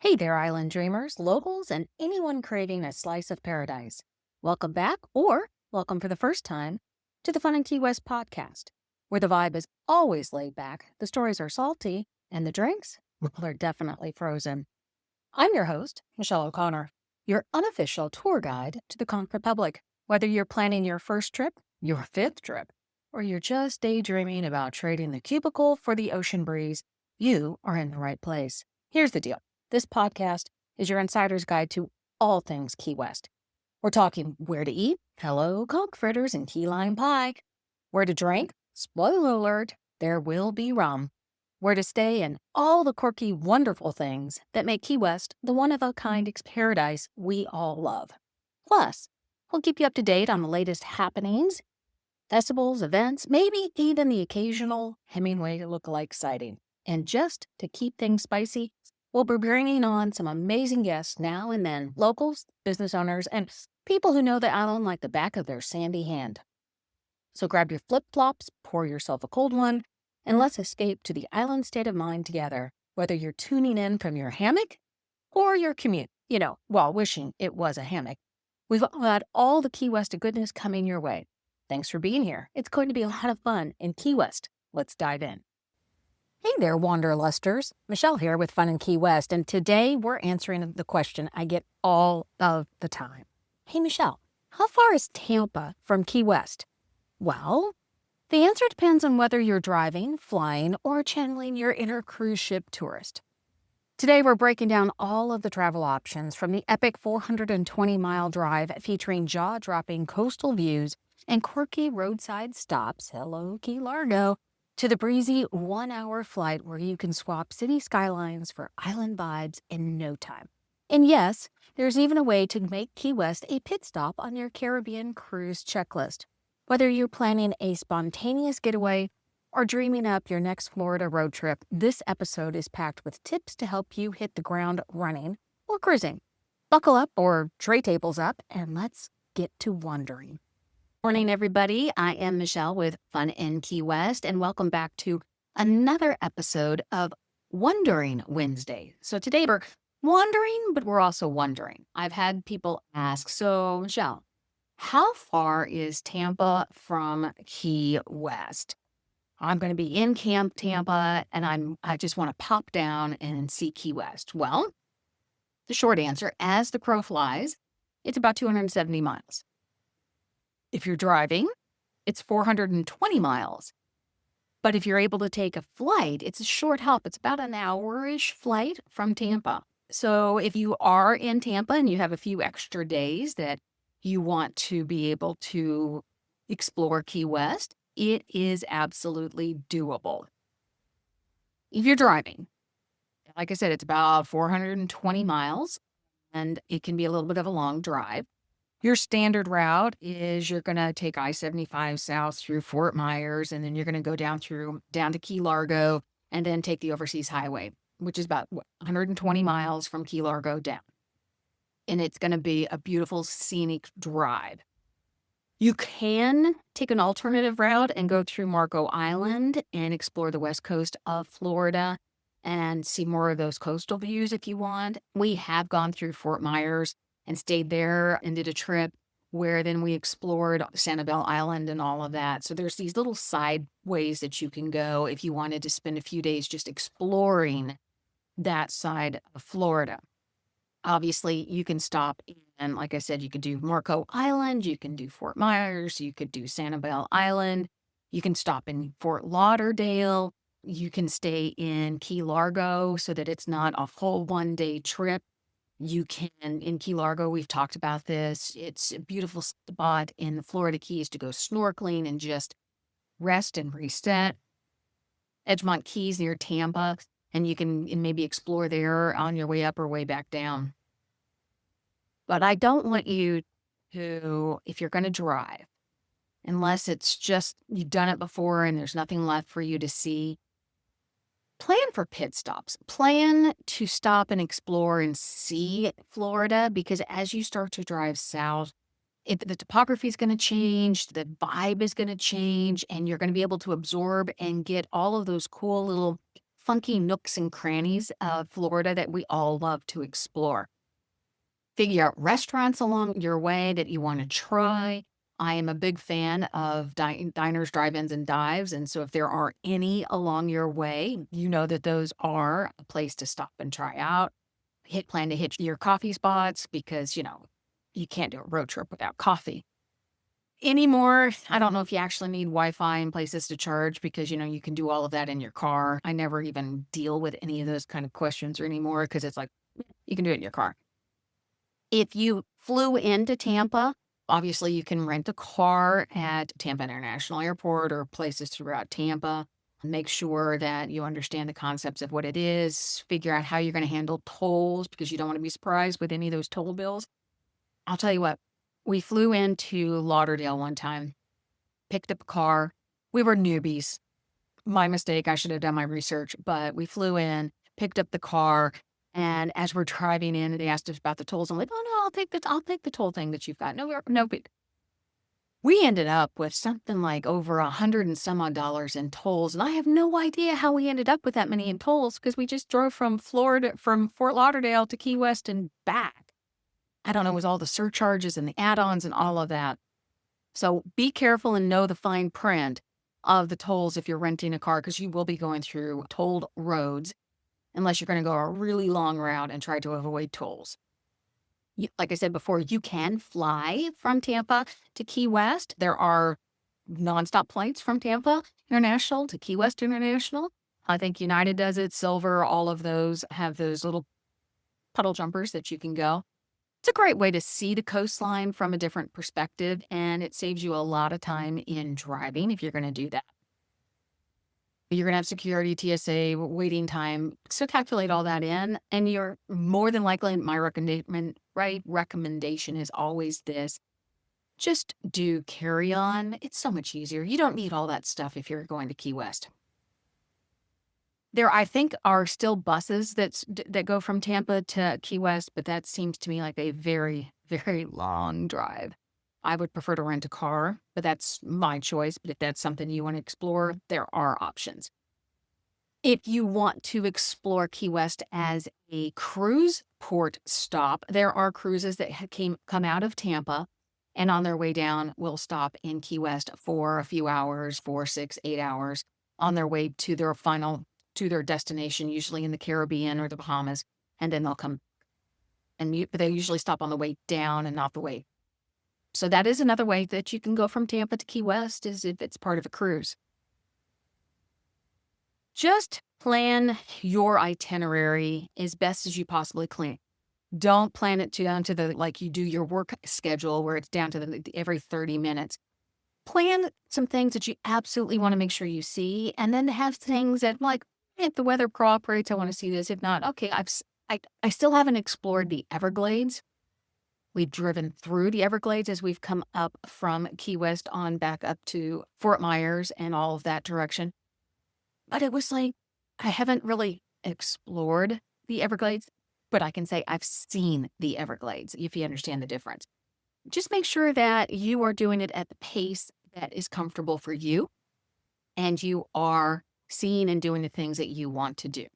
Hey there, island dreamers, locals, and anyone craving a slice of paradise. Welcome back, or welcome for the first time, to the Fun and Key West podcast, where the vibe is always laid back, the stories are salty, and the drinks, well, they're definitely frozen. I'm your host, Michelle O'Connor, your unofficial tour guide to the Conquered Public. Whether you're planning your first trip, your fifth trip, or you're just daydreaming about trading the cubicle for the ocean breeze, you are in the right place. Here's the deal. This podcast is your insider's guide to all things Key West. We're talking where to eat, hello, conch fritters and key lime pie, where to drink, spoiler alert, there will be rum, where to stay, and all the quirky, wonderful things that make Key West the one-of-a-kind paradise we all love. Plus, we'll keep you up to date on the latest happenings, festivals, events, maybe even the occasional Hemingway lookalike sighting. And just to keep things spicy, we'll be bringing on some amazing guests now and then, locals, business owners, and people who know the island like the back of their sandy hand. So grab your flip-flops, pour yourself a cold one, and let's escape to the island state of mind together, whether you're tuning in from your hammock or your commute, while wishing it was a hammock. We've got all the Key West goodness coming your way. Thanks for being here. It's going to be a lot of fun in Key West. Let's dive in. Hey there, Wanderlusters. Michelle here with Fun in Key West, and today we're answering the question I get all of the time. Hey, Michelle, how far is Tampa from Key West? Well, the answer depends on whether you're driving, flying, or channeling your inner cruise ship tourist. Today, we're breaking down all of the travel options from the epic 420-mile drive featuring jaw-dropping coastal views and quirky roadside stops, hello, Key Largo, to the breezy 1-hour flight where you can swap city skylines for island vibes in no time. And yes, there's even a way to make Key West a pit stop on your Caribbean cruise checklist. Whether you're planning a spontaneous getaway or dreaming up your next Florida road trip, this episode is packed with tips to help you hit the ground running or cruising. Buckle up or tray tables up, and let's get to wandering. Morning, everybody. I am Michelle with Fun in Key West, and welcome back to another episode of Wondering Wednesday. So today we're wandering, but we're also wondering. I've had people ask, so Michelle, how far is Tampa from Key West? I'm going to be in Camp Tampa, and I just want to pop down and see Key West. Well, the short answer, as the crow flies, it's about 270 miles. If you're driving, it's 420 miles. But if you're able to take a flight, it's a short hop. It's about an hour-ish flight from Tampa. So if you are in Tampa and you have a few extra days that you want to be able to explore Key West, it is absolutely doable. If you're driving, like I said, it's about 420 miles, and it can be a little bit of a long drive. Your standard route is you're going to take I-75 south through Fort Myers, and then you're going to go down to Key Largo, and then take the Overseas Highway, which is about 120 miles from Key Largo down. And it's going to be a beautiful scenic drive. You can take an alternative route and go through Marco Island and explore the west coast of Florida and see more of those coastal views if you want. We have gone through Fort Myers and stayed there and did a trip where then we explored Sanibel Island and all of that. So there's these little side ways that you can go if you wanted to spend a few days just exploring that side of Florida. Obviously, you can stop and, like I said, you could do Marco Island, you can do Fort Myers, you could do Sanibel Island, you can stop in Fort Lauderdale, you can stay in Key Largo so that it's not a full one-day trip. You can, in Key Largo, we've talked about this, it's a beautiful spot in the Florida Keys to go snorkeling and just rest and reset. Edgemont Keys near Tampa, and you can maybe explore there on your way up or way back down. But I don't want you to, if you're going to drive, unless it's just you've done it before and there's nothing left for you to see, plan for pit stops. Plan to stop and explore and see Florida, because as you start to drive south, the topography is going to change, the vibe is going to change, and you're going to be able to absorb and get all of those cool little funky nooks and crannies of Florida that we all love to explore. Figure out restaurants along your way that you want to try. I am a big fan of diners, drive-ins, and dives. And so if there are any along your way, you know that those are a place to stop and try out. Plan to hit your coffee spots because, you can't do a road trip without coffee. Anymore, I don't know if you actually need Wi-Fi and places to charge because, you can do all of that in your car. I never even deal with any of those kind of questions anymore because it's like, you can do it in your car. If you flew into Tampa, obviously you can rent a car at Tampa International Airport or places throughout Tampa. Make sure that you understand the concepts of what it is, figure out how you're going to handle tolls because you don't want to be surprised with any of those toll bills. I'll tell you what, we flew into Lauderdale one time, picked up a car. We were newbies. My mistake, I should have done my research, but we flew in, picked up the car, and as we're driving in, they asked us about the tolls. I'm like, "Oh, no, I'll take the toll thing that you've got." No, but we ended up with something like over $100 and some odd dollars in tolls, and I have no idea how we ended up with that many in tolls because we just drove from Fort Lauderdale to Key West and back. I don't know, it was all the surcharges and the add-ons and all of that. So be careful and know the fine print of the tolls if you're renting a car because you will be going through tolled roads unless you're going to go a really long route and try to avoid tolls. Like I said before, you can fly from Tampa to Key West. There are nonstop flights from Tampa International to Key West International. I think United does it, Silver, all of those have those little puddle jumpers that you can go. It's a great way to see the coastline from a different perspective, and it saves you a lot of time in driving if you're going to do that. You're going to have security, TSA, waiting time. So calculate all that in, and you're more than likely, my recommendation is always this. Just do carry-on. It's so much easier. You don't need all that stuff if you're going to Key West. There, I think, are still buses that go from Tampa to Key West, but that seems to me like a very, very long drive. I would prefer to rent a car, but that's my choice. But if that's something you want to explore, there are options. If you want to explore Key West as a cruise port stop, there are cruises that come out of Tampa and on their way down will stop in Key West for a few hours, 4, 6, 8 hours on their way to their destination, usually in the Caribbean or the Bahamas, and then they'll come but they usually stop on the way down and not the way. So that is another way that you can go from Tampa to Key West is if it's part of a cruise. Just plan your itinerary as best as you possibly can. Don't plan it down to like you do your work schedule where it's down to every 30 minutes. Plan some things that you absolutely want to make sure you see, and then have things that like, if the weather cooperates, I want to see this. If not, okay, I still haven't explored the Everglades. We've driven through the Everglades as we've come up from Key West on back up to Fort Myers and all of that direction. But it was like, I haven't really explored the Everglades, but I can say I've seen the Everglades, if you understand the difference. Just make sure that you are doing it at the pace that is comfortable for you and you are seeing and doing the things that you want to do.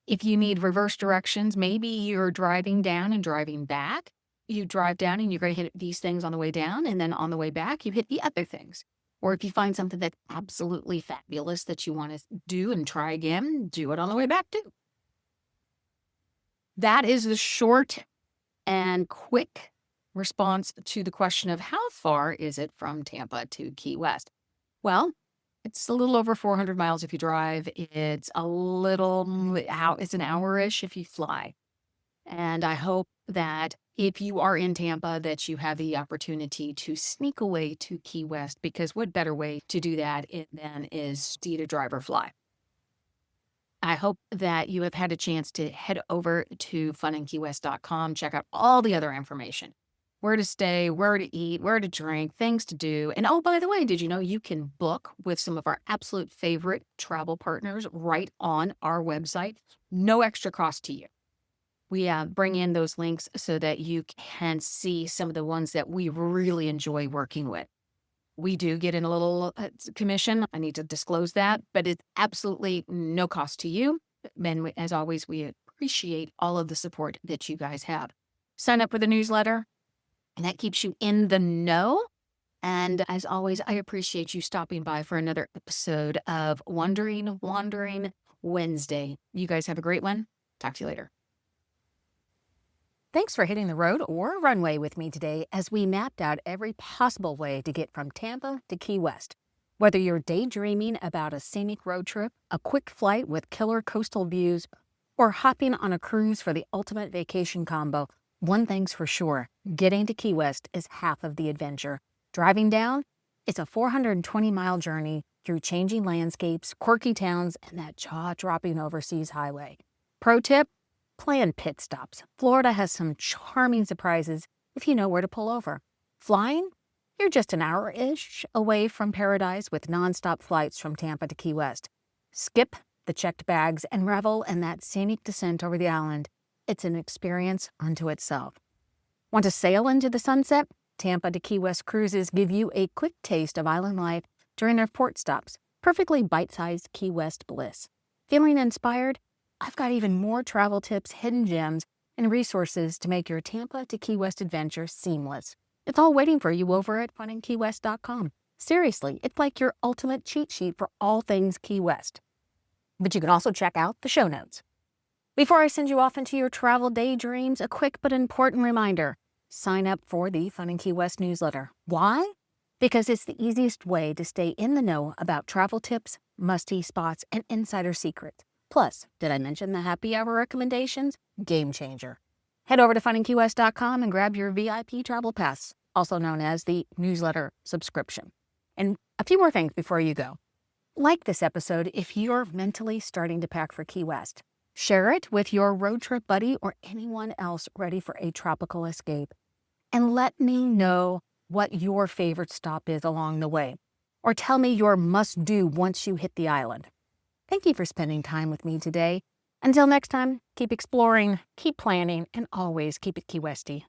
If you need reverse directions, maybe you're driving down and driving back. You drive down and you're going to hit these things on the way down, and then on the way back, you hit the other things. Or if you find something that's absolutely fabulous that you want to do and try again, do it on the way back too. That is the short and quick response to the question of how far is it from Tampa to Key West? Well, it's a little over 400 miles if you drive. It's an hour-ish if you fly. And I hope that if you are in Tampa, that you have the opportunity to sneak away to Key West, because what better way to do that than is to either drive or fly. I hope that you have had a chance to head over to FunInKeyWest.com, check out all the other information. Where to stay, where to eat, where to drink, things to do. And oh, by the way, did you know you can book with some of our absolute favorite travel partners right on our website? No extra cost to you. We bring in those links so that you can see some of the ones that we really enjoy working with. We do get in a little commission. I need to disclose that, but it's absolutely no cost to you. And as always, we appreciate all of the support that you guys have. Sign up for the newsletter, and that keeps you in the know. And as always, I appreciate you stopping by for another episode of Wandering Wednesday. You guys have a great one. Talk to you later. Thanks for hitting the road or runway with me today as we mapped out every possible way to get from Tampa to Key West. Whether you're daydreaming about a scenic road trip, a quick flight with killer coastal views, or hopping on a cruise for the ultimate vacation combo, one thing's for sure, getting to Key West is half of the adventure. Driving down, it's a 420-mile journey through changing landscapes, quirky towns, and that jaw-dropping overseas highway. Pro tip, plan pit stops. Florida has some charming surprises if you know where to pull over. Flying? You're just an hour-ish away from paradise with nonstop flights from Tampa to Key West. Skip the checked bags and revel in that scenic descent over the island. It's an experience unto itself. Want to sail into the sunset? Tampa to Key West cruises give you a quick taste of island life during their port stops. Perfectly bite-sized Key West bliss. Feeling inspired? I've got even more travel tips, hidden gems, and resources to make your Tampa to Key West adventure seamless. It's all waiting for you over at FunInKeyWest.com. Seriously, it's like your ultimate cheat sheet for all things Key West. But you can also check out the show notes. Before I send you off into your travel daydreams, a quick but important reminder. Sign up for the Fun in Key West newsletter. Why? Because it's the easiest way to stay in the know about travel tips, must-see spots, and insider secrets. Plus, did I mention the happy hour recommendations? Game changer. Head over to FunInKeyWest.com and grab your VIP travel pass, also known as the newsletter subscription. And a few more things before you go. Like this episode if you're mentally starting to pack for Key West. Share it with your road trip buddy or anyone else ready for a tropical escape. And let me know what your favorite stop is along the way. Or tell me your must-do once you hit the island. Thank you for spending time with me today. Until next time, keep exploring, keep planning, and always keep it Key Westy.